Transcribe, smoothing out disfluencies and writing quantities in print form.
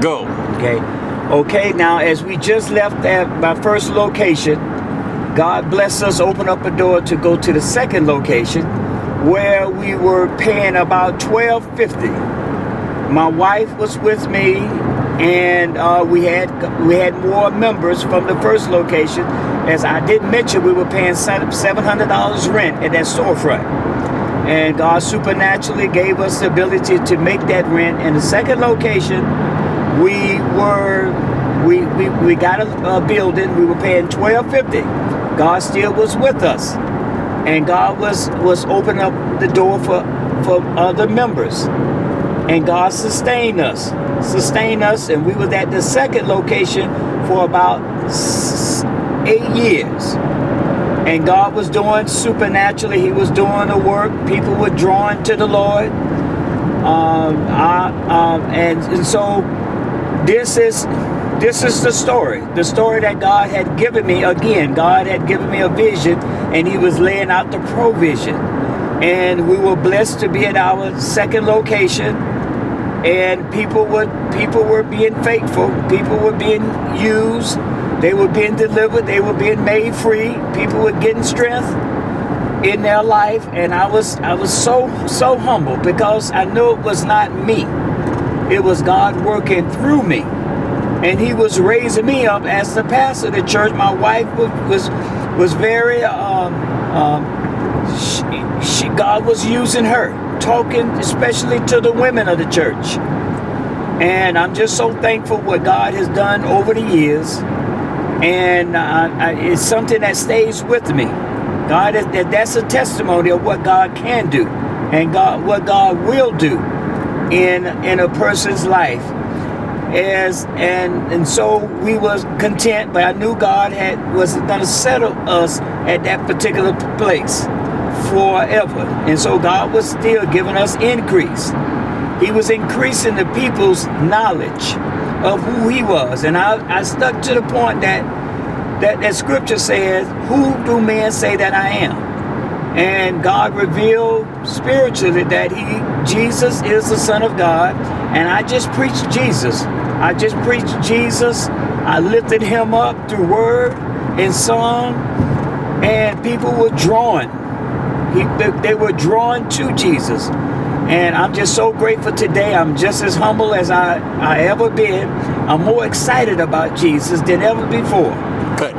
Go. Okay, now as we just left at my first location, God blessed us, opened up a door to go to the second location where we were paying about $12.50. My wife was with me, and we had more members from the first location. As I did mention, we were paying $700 rent at that storefront. And God supernaturally gave us the ability to make that rent. In the second location, we got a building. We were paying $12.50. God still was with us, and God was opening up the door for other members, and God sustained us, and we were at the second location for about 8 years. And God was doing supernaturally. He was doing the work. People were drawn to the Lord. And so this is the story that God had given me. Again, God had given me a vision, and He was laying out the provision. And we were blessed to be at our second location, and people were being faithful. People were being used. They were being delivered. They were being made free. People were getting strength in their life, and I was so humble, because I knew it was not me. It was God working through me, and He was raising me up as the pastor of the church. My wife was very God was using her, talking especially to the women of the church. And I'm just so thankful what God has done over the years. And it's something that stays with me. That's a testimony of what God can do, and what God will do in a person's life. And so we was content, but I knew God was going to settle us at that particular place forever. And so God was still giving us increase. He was increasing the people's knowledge of who He was. And I stuck to the point that scripture says, who do men say that I am? And God revealed spiritually that Jesus is the Son of God. And I just preached Jesus. I lifted Him up through word and song, and people were drawn. They were drawn to Jesus. And I'm just so grateful today. I'm just as humble as I ever been. I'm more excited about Jesus than ever before. Good.